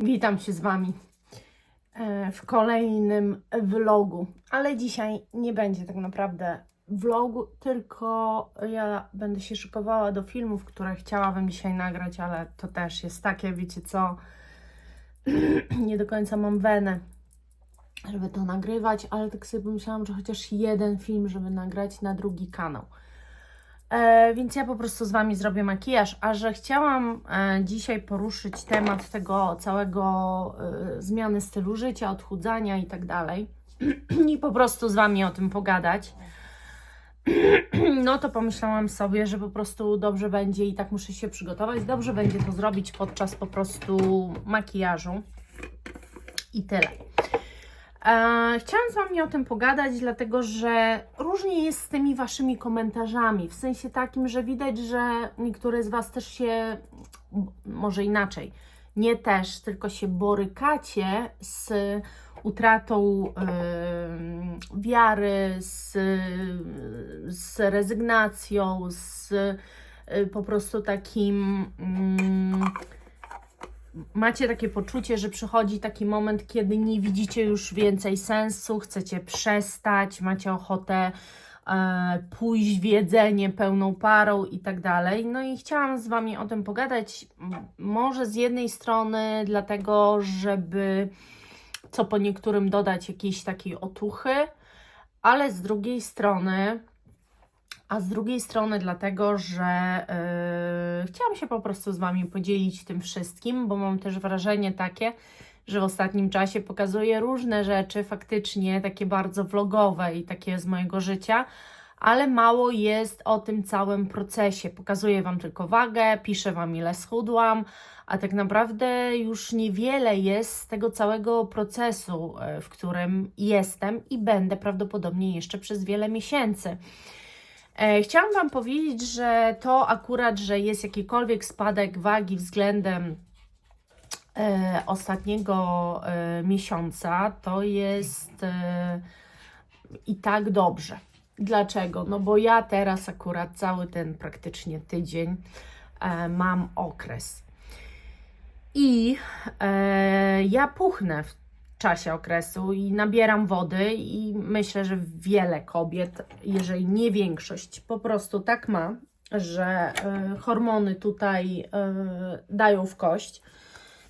Witam się z Wami w kolejnym vlogu, ale dzisiaj nie będzie tak naprawdę vlogu, tylko ja będę się szykowała do filmów, które chciałabym dzisiaj nagrać, ale to też jest takie, wiecie co, nie do końca mam wenę, żeby to nagrywać, ale tak sobie pomyślałam, że chociaż jeden film, żeby nagrać na drugi kanał. Więc ja po prostu z Wami zrobię makijaż, a że chciałam dzisiaj poruszyć temat tego całego zmiany stylu życia, odchudzania i tak dalej i po prostu z Wami o tym pogadać, no to pomyślałam sobie, że po prostu dobrze będzie i tak muszę się przygotować, dobrze będzie to zrobić podczas po prostu makijażu i tyle. Chciałam z Wami o tym pogadać, dlatego że różnie jest z tymi Waszymi komentarzami, w sensie takim, że widać, że niektóre z Was też się, może inaczej, nie też, tylko się borykacie z utratą wiary, z rezygnacją, z po prostu takim... macie takie poczucie, że przychodzi taki moment, kiedy nie widzicie już więcej sensu, chcecie przestać, macie ochotę pójść w jedzenie pełną parą i tak dalej. No i chciałam z Wami o tym pogadać, może z jednej strony dlatego, żeby co po niektórym dodać jakiejś takiej otuchy, ale z drugiej strony... dlatego, że chciałam się po prostu z Wami podzielić tym wszystkim, bo mam też wrażenie takie, że w ostatnim czasie pokazuję różne rzeczy, faktycznie takie bardzo vlogowe i takie z mojego życia, ale mało jest o tym całym procesie. Pokazuję Wam tylko wagę, piszę Wam, ile schudłam, a tak naprawdę już niewiele jest z tego całego procesu, w którym jestem i będę prawdopodobnie jeszcze przez wiele miesięcy. Chciałam Wam powiedzieć, że to akurat, że jest jakikolwiek spadek wagi względem ostatniego miesiąca, to jest i tak dobrze. Dlaczego? No bo ja teraz akurat cały ten praktycznie tydzień mam okres. I ja puchnę w czasie okresu i nabieram wody i myślę, że wiele kobiet, jeżeli nie większość, po prostu tak ma, że hormony tutaj dają w kość.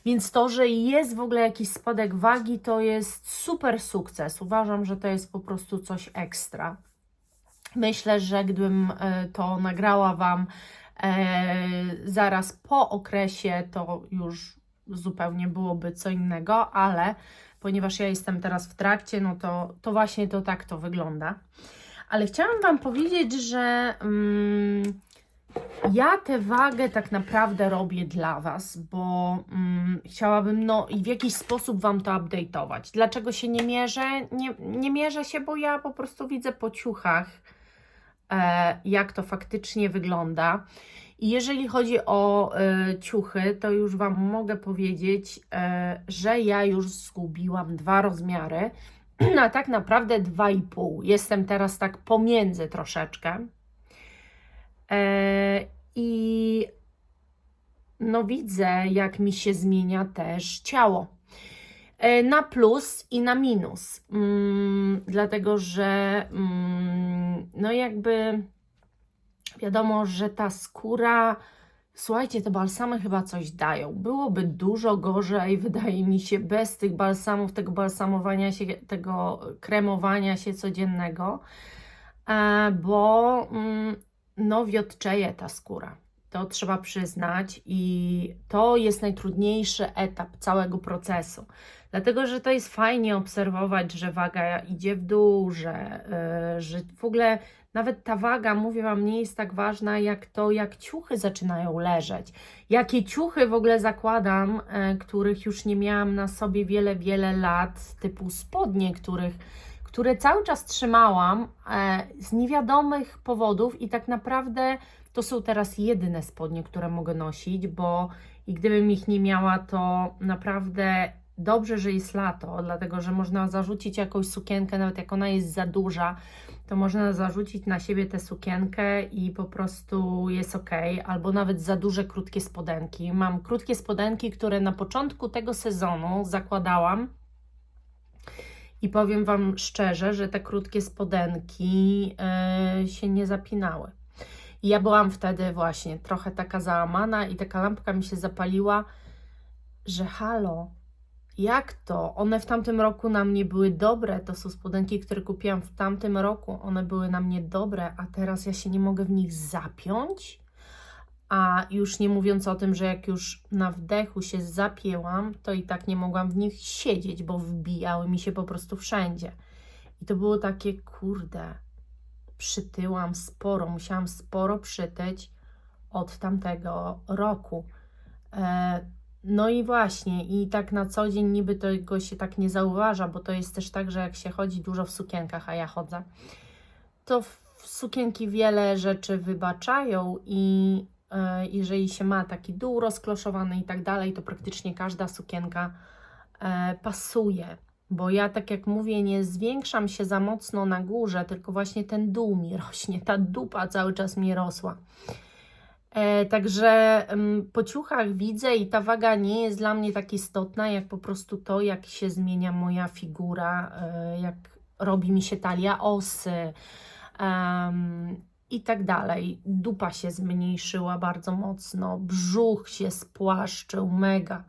Więc to, że jest w ogóle jakiś spadek wagi, to jest super sukces. Uważam, że to jest po prostu coś ekstra. Myślę, że gdybym to nagrała Wam zaraz po okresie, to już zupełnie byłoby co innego, ale ponieważ ja jestem teraz w trakcie, no to właśnie to tak to wygląda. Ale chciałam Wam powiedzieć, że ja tę wagę tak naprawdę robię dla Was, bo chciałabym no i w jakiś sposób Wam to update'ować. Dlaczego się nie mierzę? Nie mierzę się, bo ja po prostu widzę po ciuchach, jak to faktycznie wygląda. I jeżeli chodzi o ciuchy, to już Wam mogę powiedzieć, że ja już zgubiłam 2 rozmiary, a tak naprawdę 2,5. Jestem teraz tak pomiędzy troszeczkę. I no widzę, jak mi się zmienia też ciało. Na plus i na minus. Dlatego, że no jakby wiadomo, że ta skóra, słuchajcie, te balsamy chyba coś dają. Byłoby dużo gorzej, wydaje mi się, bez tych balsamów, tego balsamowania się, tego kremowania się codziennego, bo no wiotczeje ta skóra. To trzeba przyznać i to jest najtrudniejszy etap całego procesu. Dlatego, że to jest fajnie obserwować, że waga idzie w dół, że w ogóle nawet ta waga, mówię Wam, nie jest tak ważna jak to, jak ciuchy zaczynają leżeć. Jakie ciuchy w ogóle zakładam, których już nie miałam na sobie wiele, wiele lat, typu spodnie, które cały czas trzymałam z niewiadomych powodów i tak naprawdę to są teraz jedyne spodnie, które mogę nosić, bo i gdybym ich nie miała, to naprawdę dobrze, że jest lato, dlatego że można zarzucić jakąś sukienkę, nawet jak ona jest za duża, to można zarzucić na siebie tę sukienkę i po prostu jest ok, albo nawet za duże krótkie spodenki. Mam krótkie spodenki, które na początku tego sezonu zakładałam i powiem Wam szczerze, że te krótkie spodenki się nie zapinały. I ja byłam wtedy właśnie trochę taka załamana i taka lampka mi się zapaliła, że halo, jak to? One w tamtym roku na mnie były dobre, to są spodenki, które kupiłam w tamtym roku, one były na mnie dobre, a teraz ja się nie mogę w nich zapiąć? A już nie mówiąc o tym, że jak już na wdechu się zapięłam, to i tak nie mogłam w nich siedzieć, bo wbijały mi się po prostu wszędzie. I to było takie, kurde, przytyłam sporo, musiałam sporo przytyć od tamtego roku. No i właśnie, i tak na co dzień niby tego się tak nie zauważa, bo to jest też tak, że jak się chodzi dużo w sukienkach, a ja chodzę, to w sukienki wiele rzeczy wybaczają i jeżeli się ma taki dół rozkloszowany i tak dalej, to praktycznie każda sukienka pasuje. Bo ja, tak jak mówię, nie zwiększam się za mocno na górze, tylko właśnie ten dół mi rośnie, ta dupa cały czas mi rosła. Także po ciuchach widzę i ta waga nie jest dla mnie tak istotna, jak po prostu to, jak się zmienia moja figura, jak robi mi się talia osy i tak dalej. Dupa się zmniejszyła bardzo mocno, brzuch się spłaszczył mega.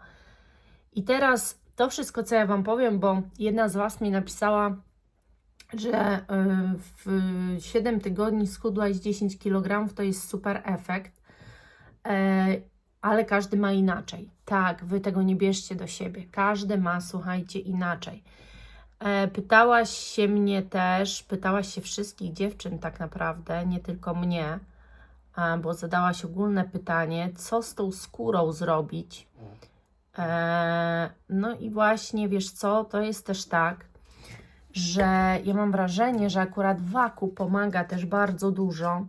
I teraz to wszystko, co ja Wam powiem, bo jedna z Was mi napisała, że w 7 tygodni schudłaś 10 kg, to jest super efekt, ale każdy ma inaczej. Tak, Wy tego nie bierzcie do siebie. Każdy ma, słuchajcie, inaczej. Pytałaś się mnie też, pytałaś się wszystkich dziewczyn tak naprawdę, nie tylko mnie, bo zadałaś ogólne pytanie, co z tą skórą zrobić. No i właśnie, wiesz co, to jest też tak, że ja mam wrażenie, że akurat waku pomaga też bardzo dużo,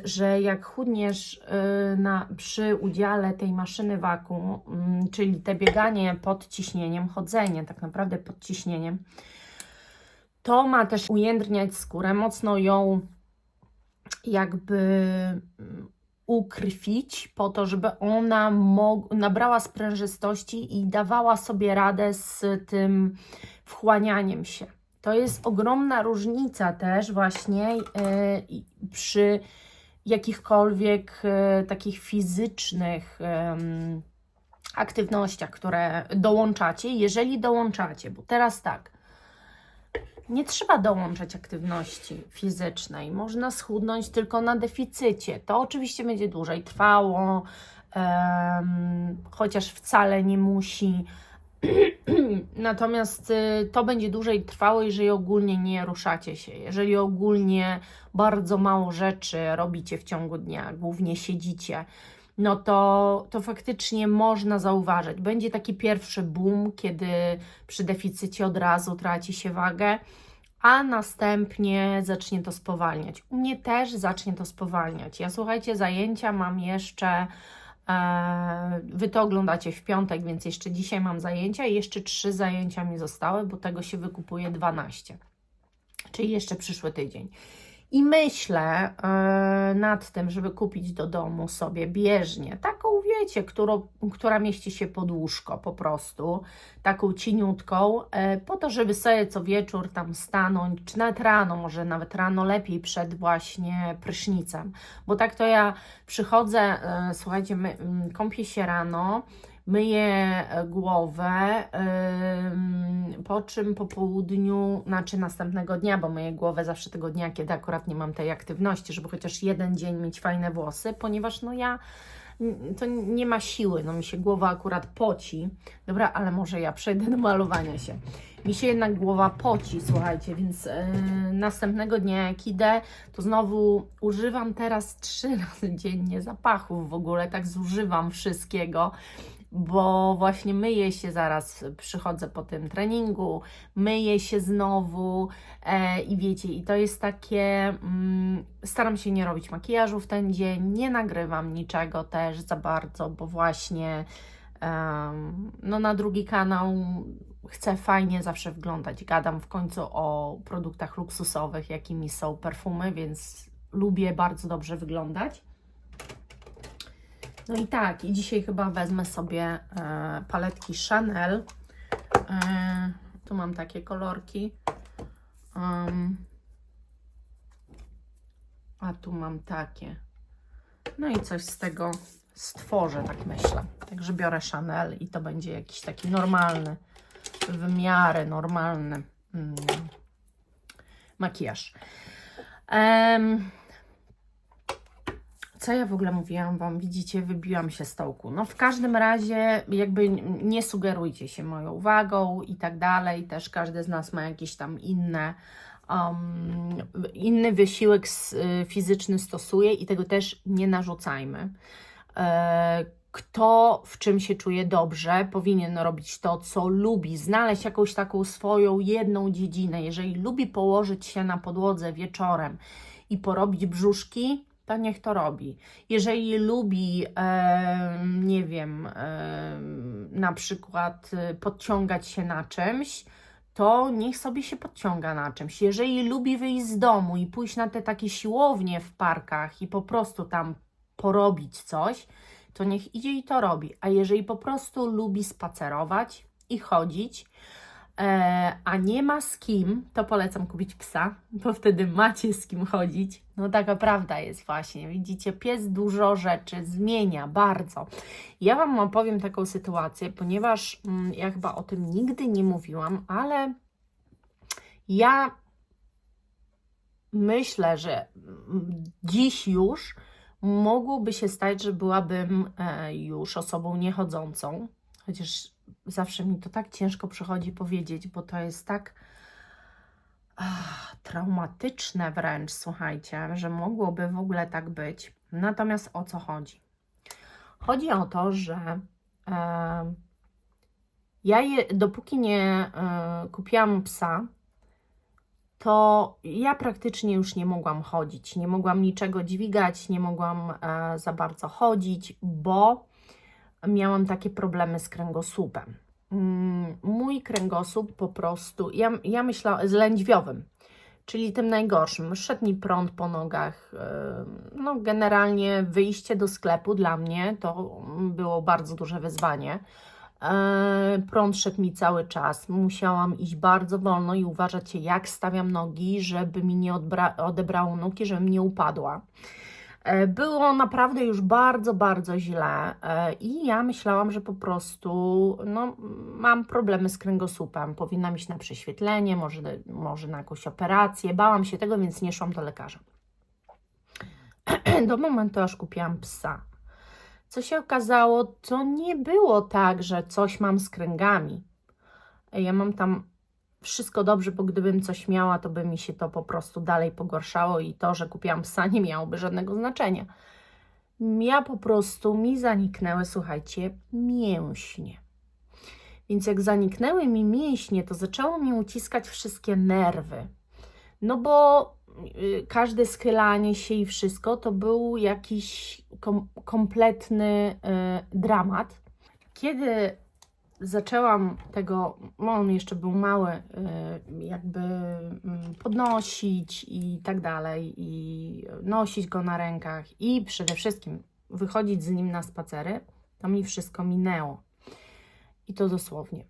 że jak chudniesz przy udziale tej maszyny waku, czyli te bieganie pod ciśnieniem, chodzenie tak naprawdę pod ciśnieniem, to ma też ujędrniać skórę, mocno ją jakby ukrwić po to, żeby ona nabrała sprężystości i dawała sobie radę z tym wchłanianiem się. To jest ogromna różnica też właśnie przy jakichkolwiek takich fizycznych aktywnościach, które dołączacie, jeżeli dołączacie, bo teraz tak, nie trzeba dołączać aktywności fizycznej, można schudnąć tylko na deficycie. To oczywiście będzie dłużej trwało, chociaż wcale nie musi. Natomiast to będzie dłużej trwało, jeżeli ogólnie nie ruszacie się, jeżeli ogólnie bardzo mało rzeczy robicie w ciągu dnia, głównie siedzicie, no to faktycznie można zauważyć. Będzie taki pierwszy boom, kiedy przy deficycie od razu traci się wagę, a następnie zacznie to spowalniać. U mnie też zacznie to spowalniać. Ja, słuchajcie, zajęcia mam jeszcze, Wy to oglądacie w piątek, więc jeszcze dzisiaj mam zajęcia i jeszcze 3 zajęcia mi zostały, bo tego się wykupuje 12, czyli jeszcze przyszły tydzień. I myślę nad tym, żeby kupić do domu sobie bieżnię, taką wiecie, która mieści się pod łóżko po prostu, taką cieniutką, po to, żeby sobie co wieczór tam stanąć, czy nawet rano, może nawet rano lepiej przed właśnie prysznicem, bo tak to ja przychodzę, słuchajcie, kąpię się rano, myję głowę, po czym po południu, znaczy następnego dnia, bo myję głowę zawsze tego dnia, kiedy akurat nie mam tej aktywności, żeby chociaż jeden dzień mieć fajne włosy, ponieważ no ja, to nie ma siły, no mi się głowa akurat poci. Dobra, ale może ja przejdę do malowania się. Mi się jednak głowa poci, słuchajcie, więc następnego dnia jak idę, to znowu używam teraz 3 razy dziennie zapachów w ogóle, tak zużywam wszystkiego, bo właśnie myję się zaraz, przychodzę po tym treningu, myję się znowu i wiecie, i to jest takie, staram się nie robić makijażu w ten dzień, nie nagrywam niczego też za bardzo, bo właśnie No na drugi kanał chcę fajnie zawsze wyglądać. Gadam w końcu o produktach luksusowych, jakimi są perfumy, więc lubię bardzo dobrze wyglądać. No i tak, i dzisiaj chyba wezmę sobie paletki Chanel. Tu mam takie kolorki. A tu mam takie. No i coś z tego stworzę, tak myślę. Także biorę Chanel i to będzie jakiś taki normalny, w miarę normalny makijaż. Co ja w ogóle mówiłam Wam? Widzicie, wybiłam się z tołku. No w każdym razie jakby nie sugerujcie się moją uwagą i tak dalej. Też każdy z nas ma jakieś tam inny wysiłek fizyczny stosuje i tego też nie narzucajmy. Kto w czym się czuje dobrze, powinien robić to, co lubi, znaleźć jakąś taką swoją jedną dziedzinę. Jeżeli lubi położyć się na podłodze wieczorem i porobić brzuszki, to niech to robi. Jeżeli lubi, nie wiem, na przykład podciągać się na czymś, to niech sobie się podciąga na czymś. Jeżeli lubi wyjść z domu i pójść na te takie siłownie w parkach i po prostu tam porobić coś, to niech idzie i to robi. A jeżeli po prostu lubi spacerować i chodzić, a nie ma z kim, to polecam kupić psa, bo wtedy macie z kim chodzić. No taka prawda jest właśnie. Widzicie, pies dużo rzeczy zmienia, bardzo. Ja Wam opowiem taką sytuację, ponieważ ja chyba o tym nigdy nie mówiłam, ale ja myślę, że dziś już mogłoby się stać, że byłabym już osobą niechodzącą, chociaż zawsze mi to tak ciężko przychodzi powiedzieć, bo to jest tak traumatyczne wręcz, słuchajcie, że mogłoby w ogóle tak być. Natomiast o co chodzi? Chodzi o to, że dopóki nie kupiłam psa, to ja praktycznie już nie mogłam chodzić, nie mogłam niczego dźwigać, nie mogłam za bardzo chodzić, bo miałam takie problemy z kręgosłupem. Mój kręgosłup po prostu, ja myślałam, z lędźwiowym, czyli tym najgorszym. Szedł mi prąd po nogach. No generalnie wyjście do sklepu dla mnie to było bardzo duże wyzwanie. Prąd szedł mi cały czas. Musiałam iść bardzo wolno i uważać się, jak stawiam nogi, żeby mi nie odebrało nóg, żebym nie upadła. Było naprawdę już bardzo, bardzo źle i ja myślałam, że po prostu no, mam problemy z kręgosłupem, powinnam iść na prześwietlenie, może na jakąś operację. Bałam się tego, więc nie szłam do lekarza. Do momentu, aż kupiłam psa. Co się okazało, to nie było tak, że coś mam z kręgami. Ja mam tam wszystko dobrze, bo gdybym coś miała, to by mi się to po prostu dalej pogorszało i to, że kupiłam psa, nie miałoby żadnego znaczenia. Mi zaniknęły, słuchajcie, mięśnie. Więc jak zaniknęły mi mięśnie, to zaczęło mi uciskać wszystkie nerwy. No bo każde schylanie się i wszystko to był jakiś kompletny dramat. Kiedy zaczęłam tego, on jeszcze był mały, jakby podnosić i tak dalej, i nosić go na rękach i przede wszystkim wychodzić z nim na spacery, to mi wszystko minęło. I to dosłownie.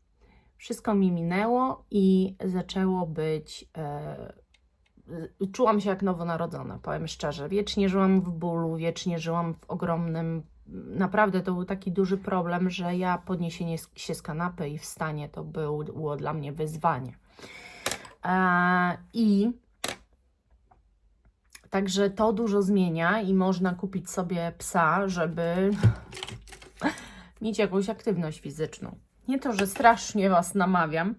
Wszystko mi minęło i zaczęło być... Czułam się jak nowonarodzona, powiem szczerze. Wiecznie żyłam w bólu, wiecznie żyłam w ogromnym... Naprawdę to był taki duży problem, że ja podniesienie się z kanapy i wstanie to było dla mnie wyzwanie. I także to dużo zmienia i można kupić sobie psa, żeby mieć jakąś aktywność fizyczną. Nie to, że strasznie Was namawiam,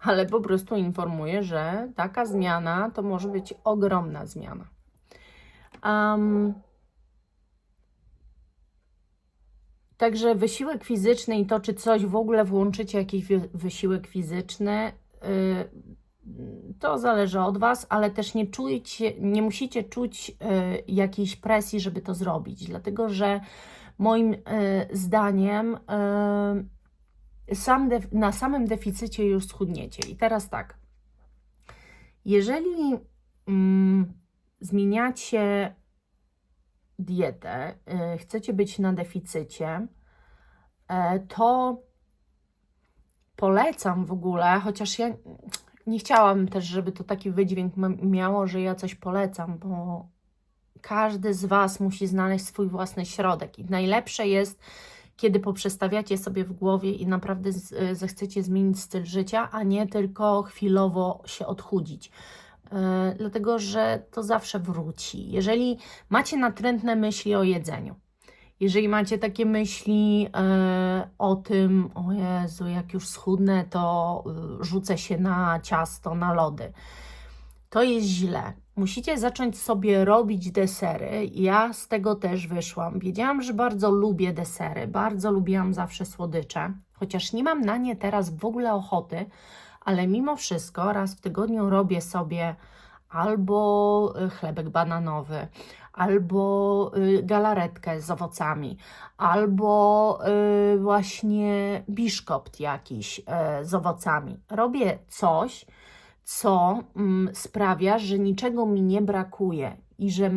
ale po prostu informuję, że taka zmiana to może być ogromna zmiana. Także wysiłek fizyczny i to, czy coś w ogóle włączycie, jakiś wysiłek fizyczny, to zależy od Was, ale też nie musicie czuć jakiejś presji, żeby to zrobić, dlatego że moim zdaniem na samym deficycie już schudniecie. I teraz tak, jeżeli zmieniacie dietę, chcecie być na deficycie, to polecam w ogóle, chociaż ja nie chciałam też, żeby to taki wydźwięk miało, że ja coś polecam, bo każdy z Was musi znaleźć swój własny środek i najlepsze jest, kiedy poprzestawiacie sobie w głowie i naprawdę zechcecie zmienić styl życia, a nie tylko chwilowo się odchudzić. Dlatego, że to zawsze wróci. Jeżeli macie natrętne myśli o jedzeniu, jeżeli macie takie myśli o tym, o Jezu, jak już schudnę, to rzucę się na ciasto, na lody, to jest źle. Musicie zacząć sobie robić desery. Ja z tego też wyszłam. Wiedziałam, że bardzo lubię desery, bardzo lubiłam zawsze słodycze, chociaż nie mam na nie teraz w ogóle ochoty, ale mimo wszystko raz w tygodniu robię sobie albo chlebek bananowy, albo galaretkę z owocami, albo właśnie biszkopt jakiś z owocami. Robię coś, co sprawia, że niczego mi nie brakuje i że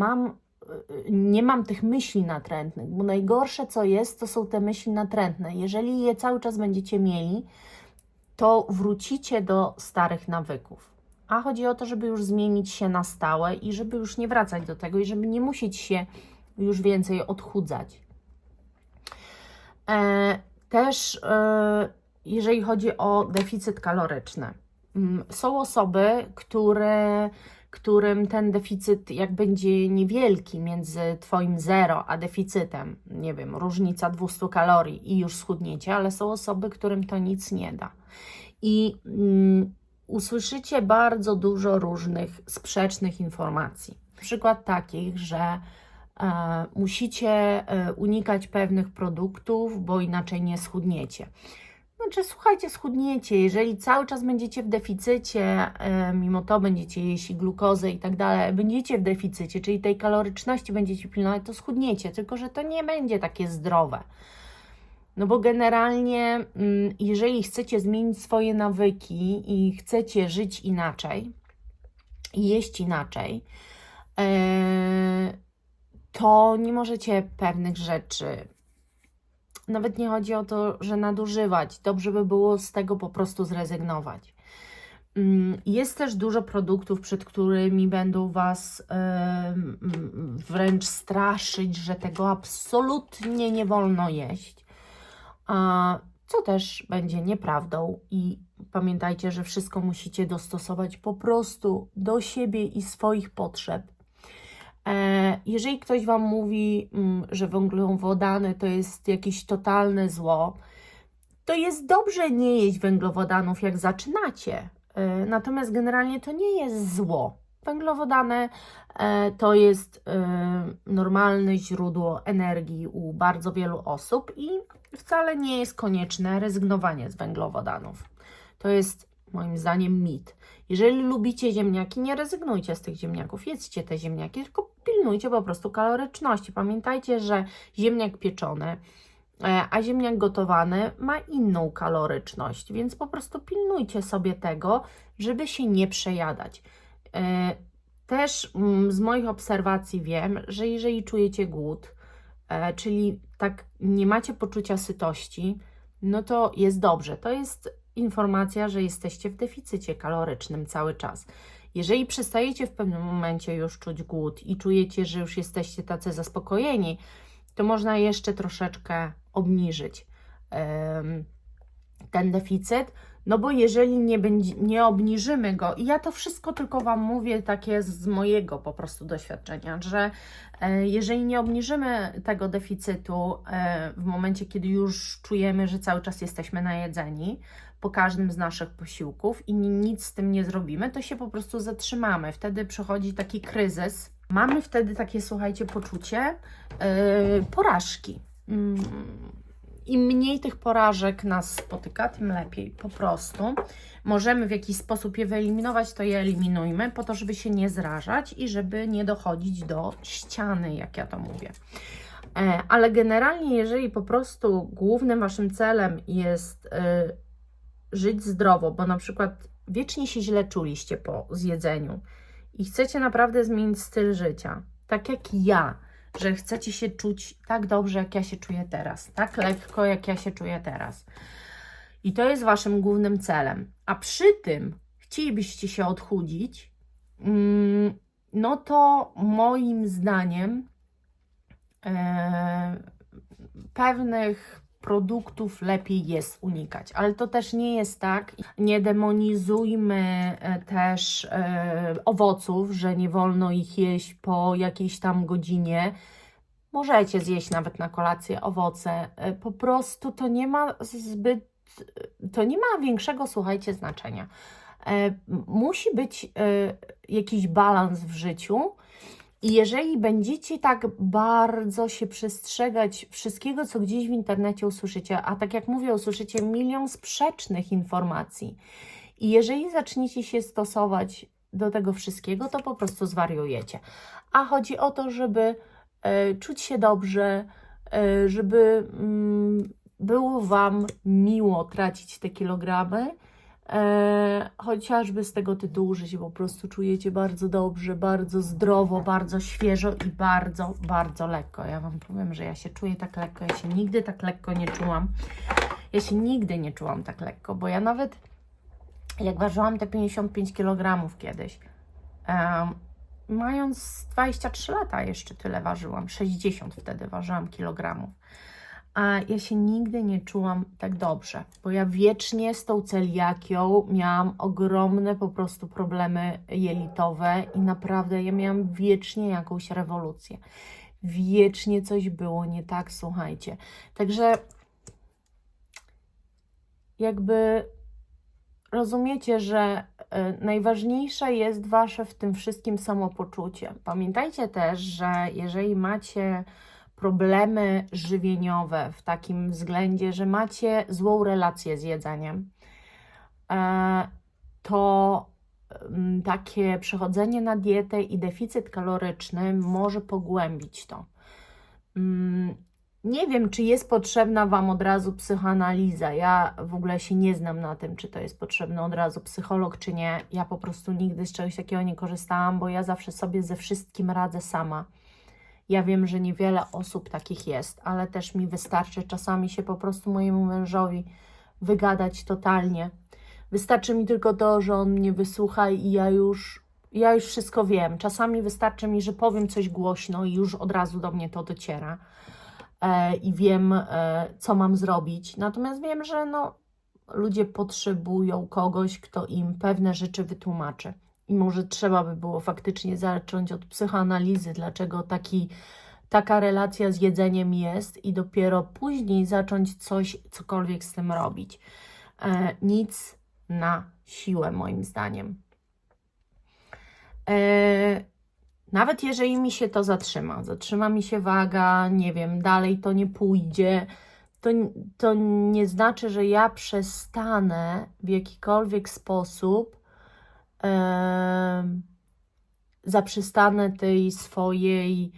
nie mam tych myśli natrętnych, bo najgorsze co jest, to są te myśli natrętne. Jeżeli je cały czas będziecie mieli, to wrócicie do starych nawyków. A chodzi o to, żeby już zmienić się na stałe i żeby już nie wracać do tego i żeby nie musieć się już więcej odchudzać. Też jeżeli chodzi o deficyt kaloryczny. Są osoby, którym ten deficyt jak będzie niewielki między Twoim zero a deficytem, nie wiem, różnica 200 kalorii i już schudniecie, ale są osoby, którym to nic nie da. I usłyszycie bardzo dużo różnych sprzecznych informacji. Na przykład takich, że musicie unikać pewnych produktów, bo inaczej nie schudniecie. Znaczy, słuchajcie, schudniecie. Jeżeli cały czas będziecie w deficycie, mimo to będziecie jeść glukozę i tak dalej, będziecie w deficycie, czyli tej kaloryczności będziecie pilnować, to schudniecie, tylko że to nie będzie takie zdrowe. No bo generalnie, jeżeli chcecie zmienić swoje nawyki i chcecie żyć inaczej i jeść inaczej, to nie możecie pewnych rzeczy, nawet nie chodzi o to, że nadużywać, dobrze by było z tego po prostu zrezygnować. Jest też dużo produktów, przed którymi będą Was wręcz straszyć, że tego absolutnie nie wolno jeść, co też będzie nieprawdą i pamiętajcie, że wszystko musicie dostosować po prostu do siebie i swoich potrzeb. Jeżeli ktoś Wam mówi, że węglowodany to jest jakieś totalne zło, to jest dobrze nie jeść węglowodanów, jak zaczynacie. Natomiast generalnie to nie jest zło. Węglowodany to jest normalne źródło energii u bardzo wielu osób i wcale nie jest konieczne rezygnowanie z węglowodanów. To jest moim zdaniem mit. Jeżeli lubicie ziemniaki, nie rezygnujcie z tych ziemniaków, jedzcie te ziemniaki, tylko pilnujcie po prostu kaloryczności. Pamiętajcie, że ziemniak pieczony, a ziemniak gotowany ma inną kaloryczność, więc po prostu pilnujcie sobie tego, żeby się nie przejadać. Też z moich obserwacji wiem, że jeżeli czujecie głód, czyli tak nie macie poczucia sytości, no to jest dobrze. To jest informacja, że jesteście w deficycie kalorycznym cały czas. Jeżeli przestajecie w pewnym momencie już czuć głód i czujecie, że już jesteście tacy zaspokojeni, to można jeszcze troszeczkę obniżyć ten deficyt, no bo jeżeli nie obniżymy go, i ja to wszystko tylko Wam mówię takie z mojego po prostu doświadczenia, że jeżeli nie obniżymy tego deficytu w momencie, kiedy już czujemy, że cały czas jesteśmy najedzeni po każdym z naszych posiłków i nic z tym nie zrobimy, to się po prostu zatrzymamy. Wtedy przychodzi taki kryzys. Mamy wtedy takie, słuchajcie, poczucie porażki. Im mniej tych porażek nas spotyka, tym lepiej. Po prostu możemy w jakiś sposób je wyeliminować, to je eliminujmy, po to, żeby się nie zrażać i żeby nie dochodzić do ściany, jak ja to mówię. Ale generalnie, jeżeli po prostu głównym Waszym celem jest żyć zdrowo, bo na przykład wiecznie się źle czuliście po zjedzeniu i chcecie naprawdę zmienić styl życia, tak jak ja, że chcecie się czuć tak dobrze, jak ja się czuję teraz, tak lekko, jak ja się czuję teraz. I to jest Waszym głównym celem. A przy tym chcielibyście się odchudzić, no to moim zdaniem pewnych produktów lepiej jest unikać, ale to też nie jest tak. Nie demonizujmy też owoców, że nie wolno ich jeść po jakiejś tam godzinie. Możecie zjeść nawet na kolację owoce. Po prostu to nie ma większego, słuchajcie, znaczenia. Musi być jakiś balans w życiu. I jeżeli będziecie tak bardzo się przestrzegać wszystkiego, co gdzieś w internecie usłyszycie, a tak jak mówię, usłyszycie milion sprzecznych informacji, i jeżeli zaczniecie się stosować do tego wszystkiego, to po prostu zwariujecie. A chodzi o to, żeby czuć się dobrze, żeby było Wam miło tracić te kilogramy, chociażby z tego tytułu, że się po prostu czujecie bardzo dobrze, bardzo zdrowo, bardzo świeżo i bardzo, bardzo lekko. Ja Wam powiem, że ja się czuję tak lekko, ja się nigdy tak lekko nie czułam. Ja się nigdy nie czułam tak lekko, bo ja nawet jak ważyłam te 55 kg kiedyś, mając 23 lata jeszcze tyle ważyłam, 60 wtedy ważyłam kilogramów. A ja się nigdy nie czułam tak dobrze, bo ja wiecznie z tą celiakią miałam ogromne po prostu problemy jelitowe i naprawdę ja miałam wiecznie jakąś rewolucję. Wiecznie coś było nie tak, słuchajcie. Także jakby rozumiecie, że najważniejsze jest Wasze w tym wszystkim samopoczucie. Pamiętajcie też, że jeżeli macie problemy żywieniowe w takim względzie, że macie złą relację z jedzeniem, to takie przechodzenie na dietę i deficyt kaloryczny może pogłębić to. Nie wiem, czy jest potrzebna Wam od razu psychoanaliza. Ja w ogóle się nie znam na tym, czy to jest potrzebny od razu psycholog, czy nie. Ja po prostu nigdy z czegoś takiego nie korzystałam, bo ja zawsze sobie ze wszystkim radzę sama. Ja wiem, że niewiele osób takich jest, ale też mi wystarczy czasami się po prostu mojemu mężowi wygadać totalnie. Wystarczy mi tylko to, że on mnie wysłucha i ja już wszystko wiem. Czasami wystarczy mi, że powiem coś głośno i już od razu do mnie to dociera. I wiem, co mam zrobić. Natomiast wiem, że ludzie potrzebują kogoś, kto im pewne rzeczy wytłumaczy. I może trzeba by było faktycznie zacząć od psychoanalizy, dlaczego taka relacja z jedzeniem jest i dopiero później zacząć cokolwiek z tym robić. Nic na siłę, moim zdaniem. Nawet jeżeli mi się to zatrzyma mi się waga, nie wiem, dalej to nie pójdzie, to nie znaczy, że ja przestanę w jakikolwiek sposób, zaprzestanę tej swojej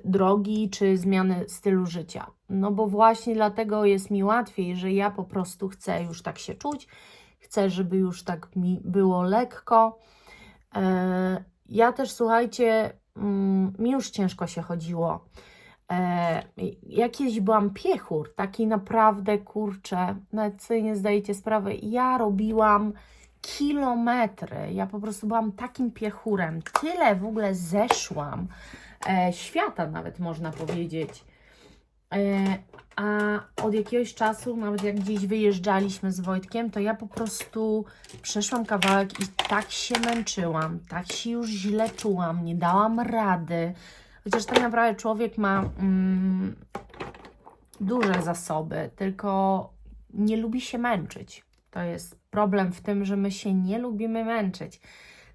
drogi czy zmiany stylu życia. No bo właśnie dlatego jest mi łatwiej, że ja po prostu chcę już tak się czuć, chcę, żeby już tak mi było lekko. Ja też, słuchajcie, mi już ciężko się chodziło. Jak kiedyś byłam piechur, taki naprawdę, kurczę, nawet sobie nie zdajecie sprawy, ja robiłam kilometry, ja po prostu byłam takim piechurem, tyle w ogóle zeszłam, świata nawet można powiedzieć. A od jakiegoś czasu, nawet jak gdzieś wyjeżdżaliśmy z Wojtkiem, to ja po prostu przeszłam kawałek i tak się męczyłam, tak się już źle czułam, nie dałam rady. Chociaż tak naprawdę człowiek ma duże zasoby, tylko nie lubi się męczyć. To jest problem w tym, że my się nie lubimy męczyć.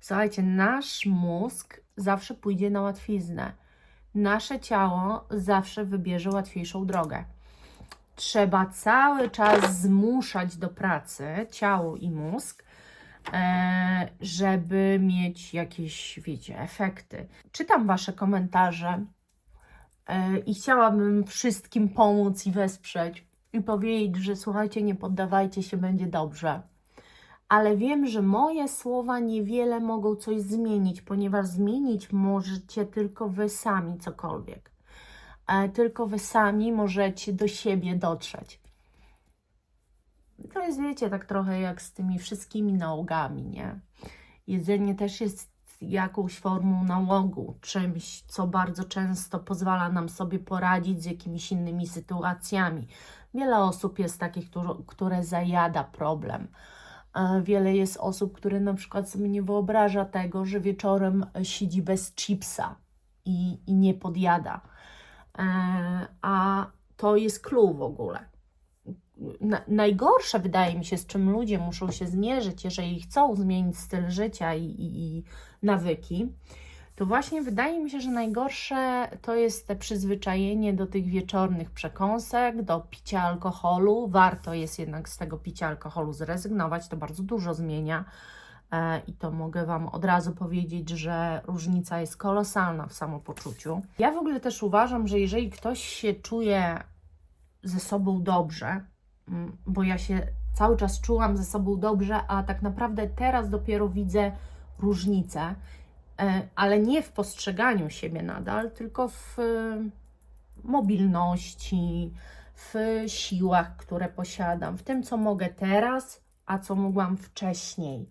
Słuchajcie, nasz mózg zawsze pójdzie na łatwiznę. Nasze ciało zawsze wybierze łatwiejszą drogę. Trzeba cały czas zmuszać do pracy ciało i mózg, żeby mieć jakieś, wiecie, efekty. Czytam Wasze komentarze I chciałabym wszystkim pomóc i wesprzeć i powiedzieć, że słuchajcie, nie poddawajcie się, będzie dobrze. Ale wiem, że moje słowa niewiele mogą coś zmienić, ponieważ zmienić możecie tylko wy sami cokolwiek. Tylko wy sami możecie do siebie dotrzeć. To jest, wiecie, tak trochę jak z tymi wszystkimi nałogami, nie? Jedzenie też jest jakąś formą nałogu, czymś, co bardzo często pozwala nam sobie poradzić z jakimiś innymi sytuacjami. Wiele osób jest takich, które zajada problem. Wiele jest osób, które na przykład sobie nie wyobraża tego, że wieczorem siedzi bez chipsa i nie podjada. A to jest clue w ogóle. Najgorsze, wydaje mi się, z czym ludzie muszą się zmierzyć, jeżeli chcą zmienić styl życia i nawyki, to właśnie wydaje mi się, że najgorsze to jest te przyzwyczajenie do tych wieczornych przekąsek, do picia alkoholu. Warto jest jednak z tego picia alkoholu zrezygnować, to bardzo dużo zmienia i to mogę Wam od razu powiedzieć, że różnica jest kolosalna w samopoczuciu. Ja w ogóle też uważam, że jeżeli ktoś się czuje ze sobą dobrze, bo ja się cały czas czułam ze sobą dobrze, a tak naprawdę teraz dopiero widzę różnicę, ale nie w postrzeganiu siebie nadal, tylko w mobilności, w siłach, które posiadam, w tym, co mogę teraz, a co mogłam wcześniej.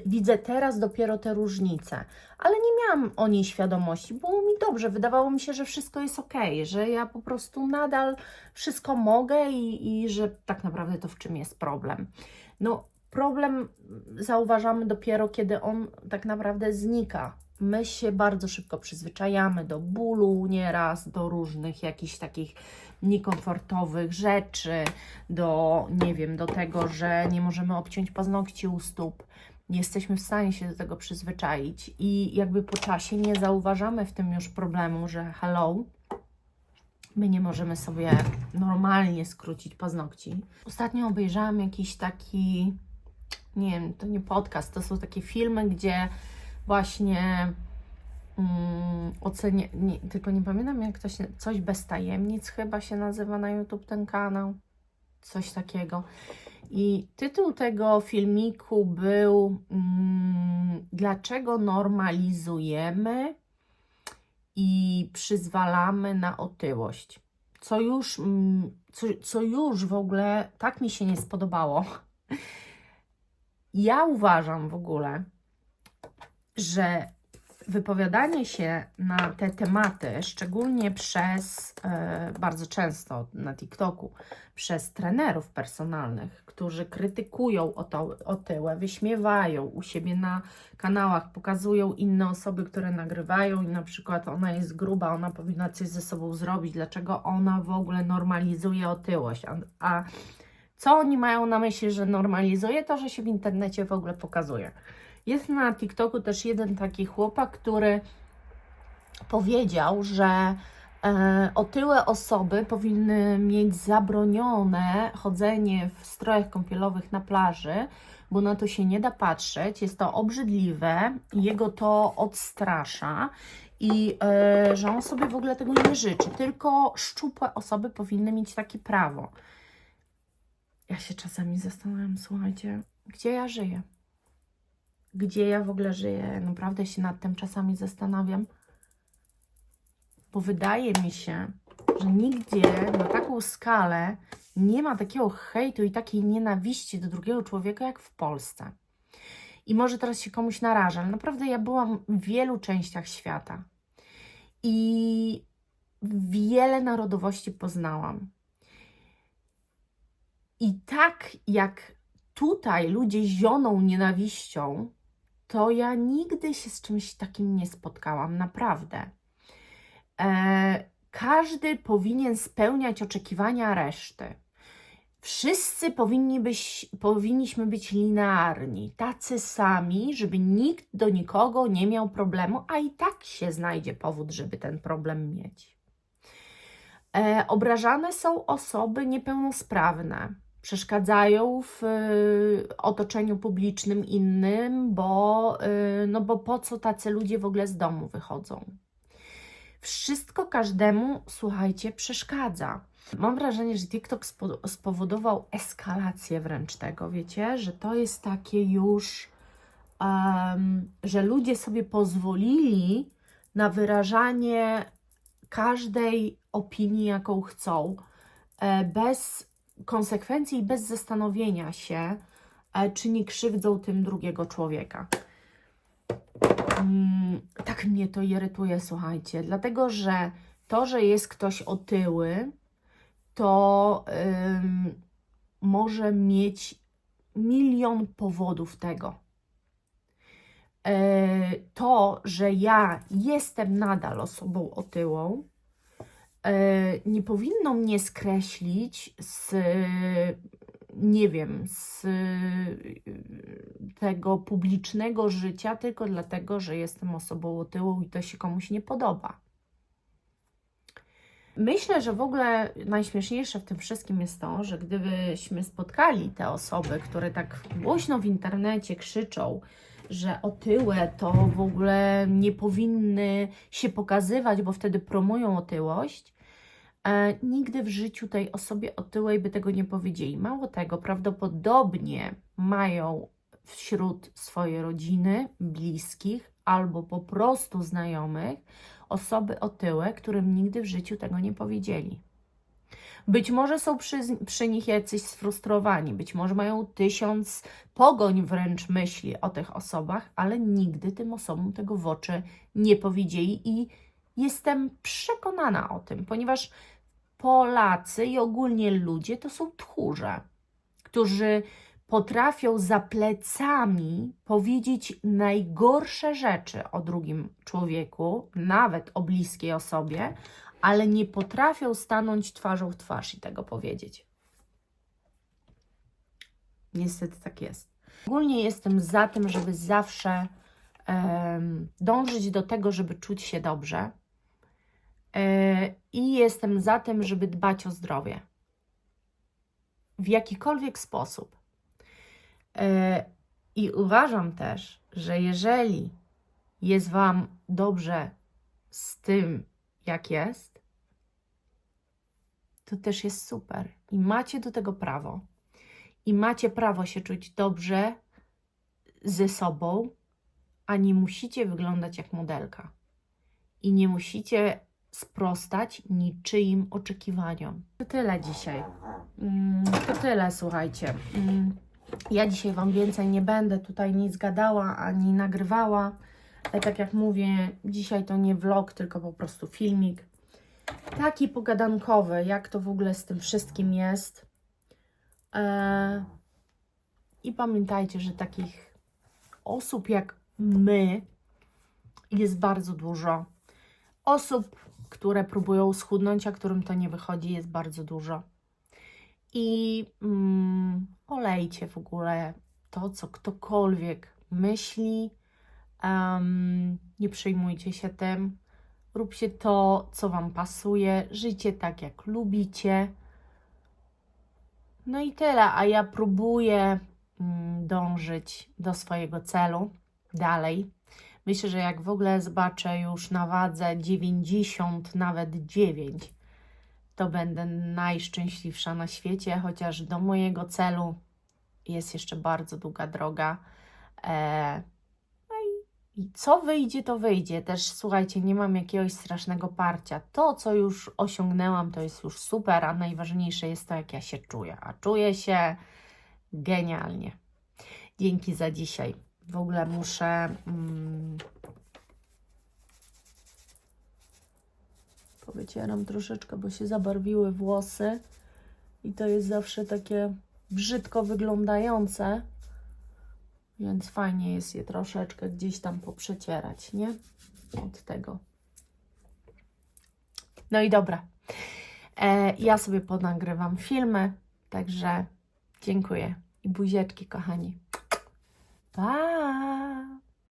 Widzę teraz dopiero te różnice, ale nie miałam o niej świadomości. Było mi dobrze, wydawało mi się, że wszystko jest ok, że ja po prostu nadal wszystko mogę i że tak naprawdę to w czym jest problem. No, problem zauważamy dopiero, kiedy on tak naprawdę znika. My się bardzo szybko przyzwyczajamy do bólu nieraz, do różnych jakichś takich niekomfortowych rzeczy, do, nie wiem, do tego, że nie możemy obciąć paznokci u stóp. Nie jesteśmy w stanie się do tego przyzwyczaić i jakby po czasie nie zauważamy w tym już problemu, że hello, my nie możemy sobie normalnie skrócić paznokci. Ostatnio obejrzałam jakiś taki, nie wiem, to nie podcast, to są takie filmy, gdzie właśnie tylko nie pamiętam jak to się, coś bez tajemnic chyba się nazywa na YouTube ten kanał, coś takiego. I tytuł tego filmiku był dlaczego normalizujemy i przyzwalamy na otyłość. Co już w ogóle tak mi się nie spodobało. Ja uważam w ogóle, że wypowiadanie się na te tematy, szczególnie bardzo często na TikToku, przez trenerów personalnych, którzy krytykują otyłe, wyśmiewają u siebie na kanałach, pokazują inne osoby, które nagrywają i na przykład ona jest gruba, ona powinna coś ze sobą zrobić, dlaczego ona w ogóle normalizuje otyłość, a co oni mają na myśli, że normalizuje? To, że się w internecie w ogóle pokazuje. Jest na TikToku też jeden taki chłopak, który powiedział, że otyłe osoby powinny mieć zabronione chodzenie w strojach kąpielowych na plaży, bo na to się nie da patrzeć, jest to obrzydliwe, jego to odstrasza i że on sobie w ogóle tego nie życzy. Tylko szczupłe osoby powinny mieć takie prawo. Ja się czasami zastanawiam, słuchajcie, gdzie ja żyję? Gdzie ja w ogóle żyję? Naprawdę się nad tym czasami zastanawiam. Bo wydaje mi się, że nigdzie na taką skalę nie ma takiego hejtu i takiej nienawiści do drugiego człowieka jak w Polsce. I może teraz się komuś narażę, ale naprawdę ja byłam w wielu częściach świata. I wiele narodowości poznałam. I tak jak tutaj ludzie zioną nienawiścią, to ja nigdy się z czymś takim nie spotkałam, naprawdę. Każdy powinien spełniać oczekiwania reszty. Wszyscy powinniśmy być linearni, tacy sami, żeby nikt do nikogo nie miał problemu, a i tak się znajdzie powód, żeby ten problem mieć. Obrażane są osoby niepełnosprawne. Przeszkadzają w otoczeniu publicznym innym, bo po co tacy ludzie w ogóle z domu wychodzą? Wszystko każdemu, słuchajcie, przeszkadza. Mam wrażenie, że TikTok spowodował eskalację wręcz tego, wiecie, że to jest takie już, że ludzie sobie pozwolili na wyrażanie każdej opinii, jaką chcą, bez konsekwencji i bez zastanowienia się, czy nie krzywdzą tym drugiego człowieka. Tak mnie to irytuje, słuchajcie, dlatego że to, że jest ktoś otyły, to może mieć milion powodów tego. To, że ja jestem nadal osobą otyłą, nie powinno mnie skreślić z, nie wiem, z tego publicznego życia tylko dlatego, że jestem osobą otyłą i to się komuś nie podoba. Myślę, że w ogóle najśmieszniejsze w tym wszystkim jest to, że gdybyśmy spotkali te osoby, które tak głośno w internecie krzyczą, że otyłe to w ogóle nie powinny się pokazywać, bo wtedy promują otyłość, nigdy w życiu tej osobie otyłej by tego nie powiedzieli. Mało tego, prawdopodobnie mają wśród swojej rodziny, bliskich albo po prostu znajomych osoby otyłe, którym nigdy w życiu tego nie powiedzieli. Być może są przy nich jacyś sfrustrowani, być może mają 1000 pogoń wręcz myśli o tych osobach, ale nigdy tym osobom tego w oczy nie powiedzieli i jestem przekonana o tym, ponieważ Polacy i ogólnie ludzie to są tchórze, którzy potrafią za plecami powiedzieć najgorsze rzeczy o drugim człowieku, nawet o bliskiej osobie, ale nie potrafią stanąć twarzą w twarz i tego powiedzieć. Niestety tak jest. Ogólnie jestem za tym, żeby zawsze dążyć do tego, żeby czuć się dobrze. I jestem za tym, żeby dbać o zdrowie. W jakikolwiek sposób. I uważam też, że jeżeli jest Wam dobrze z tym, jak jest, to też jest super. I macie do tego prawo. I macie prawo się czuć dobrze ze sobą, a nie musicie wyglądać jak modelka. I nie musicie sprostać niczyim oczekiwaniom. To tyle dzisiaj. To tyle, słuchajcie. Ja dzisiaj Wam więcej nie będę tutaj nic gadała, ani nagrywała. Ale tak jak mówię, dzisiaj to nie vlog, tylko po prostu filmik. Taki pogadankowy, jak to w ogóle z tym wszystkim jest. I pamiętajcie, że takich osób jak my jest bardzo dużo. Osób, które próbują schudnąć, a którym to nie wychodzi, jest bardzo dużo. I olejcie w ogóle to, co ktokolwiek myśli. Nie przejmujcie się tym. Róbcie to, co Wam pasuje. Żyjcie tak, jak lubicie. No i tyle. A ja próbuję dążyć do swojego celu dalej. Myślę, że jak w ogóle zobaczę już na wadze 90, nawet 9, to będę najszczęśliwsza na świecie, chociaż do mojego celu jest jeszcze bardzo długa droga. No i co wyjdzie, to wyjdzie. Też słuchajcie, nie mam jakiegoś strasznego parcia. To, co już osiągnęłam, to jest już super, a najważniejsze jest to, jak ja się czuję. A czuję się genialnie. Dzięki za dzisiaj. W ogóle muszę powycieram troszeczkę, bo się zabarwiły włosy i to jest zawsze takie brzydko wyglądające, więc fajnie jest je troszeczkę gdzieś tam poprzecierać, nie? Od tego. No i dobra. Ja sobie ponagrywam filmy, także dziękuję i buzieczki, kochani. Pa!